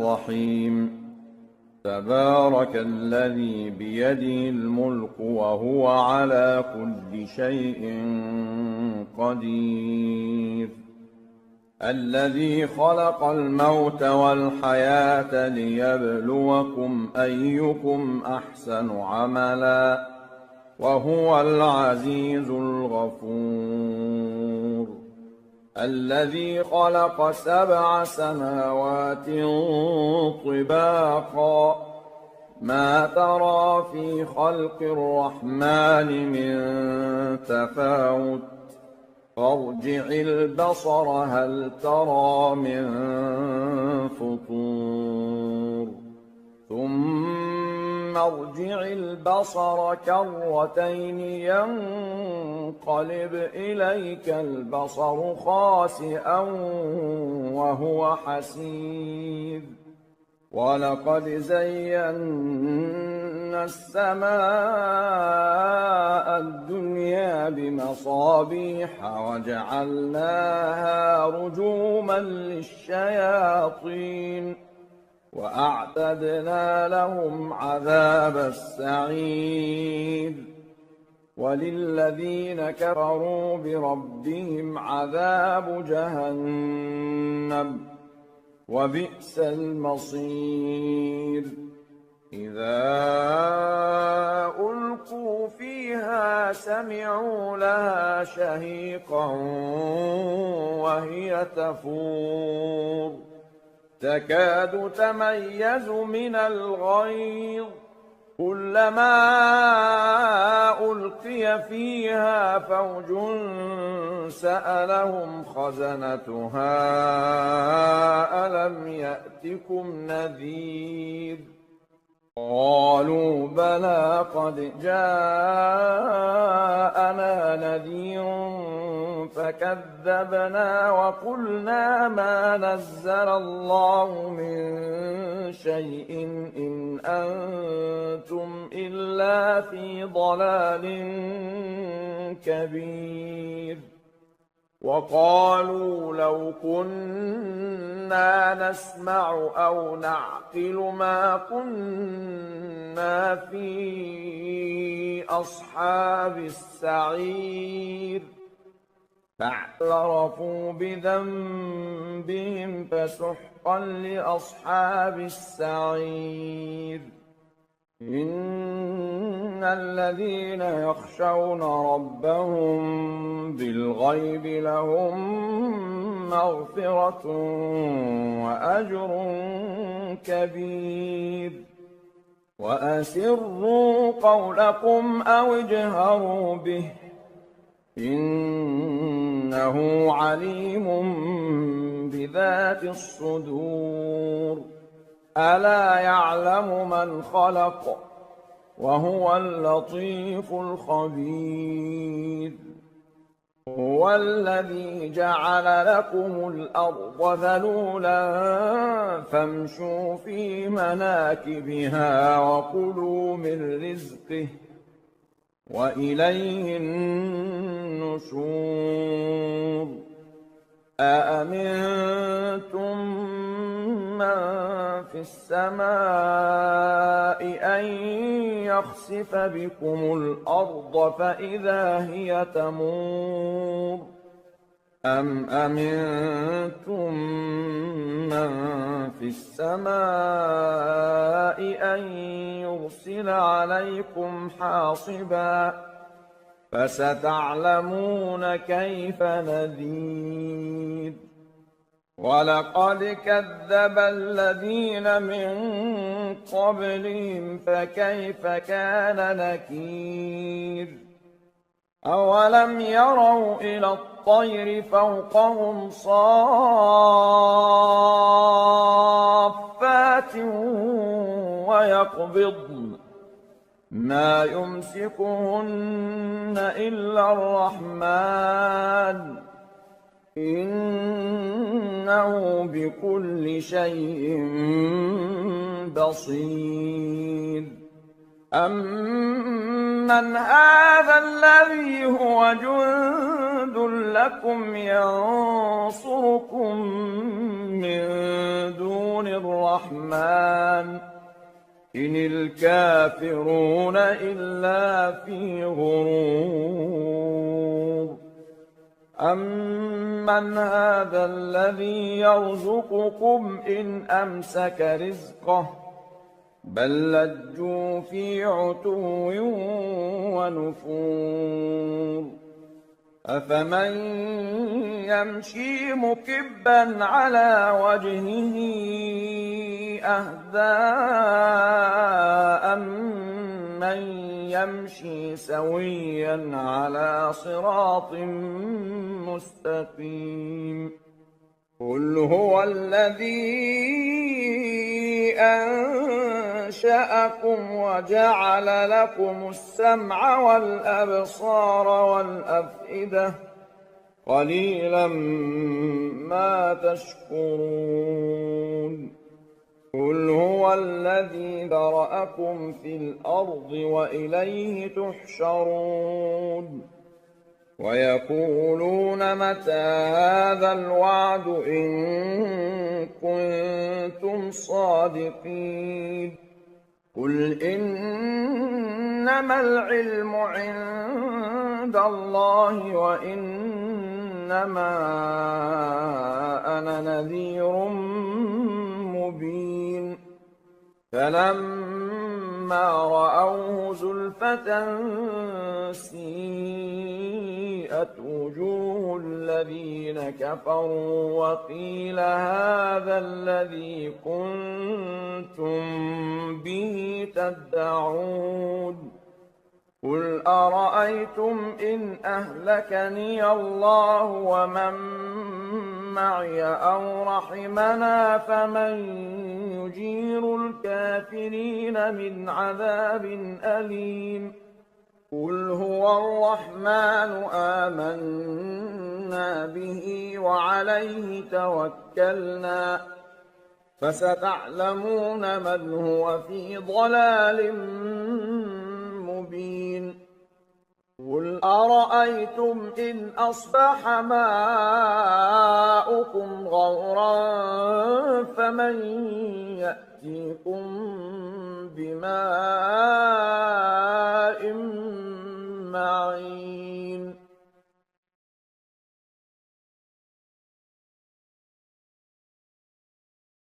الرحيم تبارك الذي بيده الملك وهو على كل شيء قدير الذي خلق الموت والحياة ليبلوكم أيكم أحسن عملا وهو العزيز الغفور الذي خلق 7 سماوات طباقا ما ترى في خلق الرحمن من تفاوت فارجع البصر هل ترى من فطور ثم ارجع البصر كرتين ينقلب إليك البصر خاسئا وهو حسير ولقد زينا السماء الدنيا بمصابيح وجعلناها رجوما للشياطين وأعتدنا لهم عذاب السعير وللذين كفروا بربهم عذاب جهنم وبئس المصير إذا ألقوا فيها سمعوا لها شهيقا وهي تفور تكاد تميز من الغيظ كلما ألقي فيها فوج سألهم خزنتها ألم يأتكم نذير قالوا بلى قد جاءنا نذير فكذبنا وقلنا ما نزل الله من شيء إن أنتم إلا في ضلال كبير وقالوا لو كنا نسمع أو نعقل ما كنا في أصحاب السعير فاعترفوا بذنبهم فسحقا لأصحاب السعير إن الذين يخشون ربهم بالغيب لهم مغفرة وأجر كبير وأسروا قولكم أو اجهروا به إنه عليم بذات الصدور ألا يعلم من خلق وهو اللطيف الخبير هو الذي جعل لكم الأرض ذلولا فامشوا في مناكبها وكلوا من رزقه وإليه النشور أأمنتم من في السماء أن يخسف بكم الأرض فإذا هي تمور أم أمنتم من في السماء أن يرسل عليكم حاصبا فستعلمون كيف نذير ولقد كذب الذين من قبلهم فكيف كان نكير أولم يروا إلى الطير فوقهم صافات ويقبضن ما يمسكهن إلا الرحمن إنه بكل شيء بصير أَمَّنْ هَذَا الَّذِي هُوَ جُندٌ لَّكُمْ يَنصُرُكُم مِّن دُونِ الرَّحْمَٰنِ إِنِ الْكَافِرُونَ إِلَّا فِي غُرُورٍ أَمَّنْ هَذَا الَّذِي يَرْزُقُكُمْ إِنْ أَمْسَكَ رِزْقَهُ بَل لَّجُّوا فِي عُتُوٍّ وَنُفُورٍ أَفَمَن يَمْشِي مُكِبًّا عَلَىٰ وَجْهِهِ أَهْدَىٰ أَمَّن يَمْشِي سَوِيًّا عَلَىٰ صِرَاطٍ مُّسْتَقِيمٍ قُلْ هُوَ الَّذِي أَنشَأَكُمْ وَجَعَلَ لَكُمُ السَّمْعَ وَالْأَبْصَارَ وَالْأَفْئِدَةَ قَلِيلًا مَّا تَشْكُرُونَ قُلْ هُوَ الَّذِي ذَرَأَكُمْ فِي الْأَرْضِ وَإِلَيْهِ تُحْشَرُونَ وَيَقُولُونَ مَتَىٰ هَٰذَا الْوَعْدُ إِن كُنتُمْ صَادِقِينَ قُلْ إِنَّمَا الْعِلْمُ عِندَ اللَّهِ وَإِنَّمَا أَنَا نَذِيرٌ مُّبِينٌ فَلَمَّا رَأَوْهُ زُلْفَةً سِيئَتْ وُجُوهُ الَّذِينَ كَفَرُوا وَقِيلَ هَٰذَا الَّذِي كُنتُم بِهِ تَدَّعُونَ قُلْ أَرَأَيْتُمْ إِنْ أَهْلَكَنِيَ اللَّهُ وَمَن مَّعِيَ أَوْ رَحِمَنَا فَمَن يُجِيرُ الْكَافِرِينَ مِنْ عَذَابٍ أَلِيمٍ قُلْ هُوَ الرَّحْمَٰنُ آمَنَّا بِهِ وَعَلَيْهِ تَوَكَّلْنَا فَسَتَعْلَمُونَ مَنْ هُوَ فِي ضَلَالٍ مُّبِينٍ قُلْ أَرَأَيْتُمْ إِنْ أَصْبَحَ مَاؤُكُمْ غَوْرًا فَمَن يَأْتِيكُم بِمَاءٍ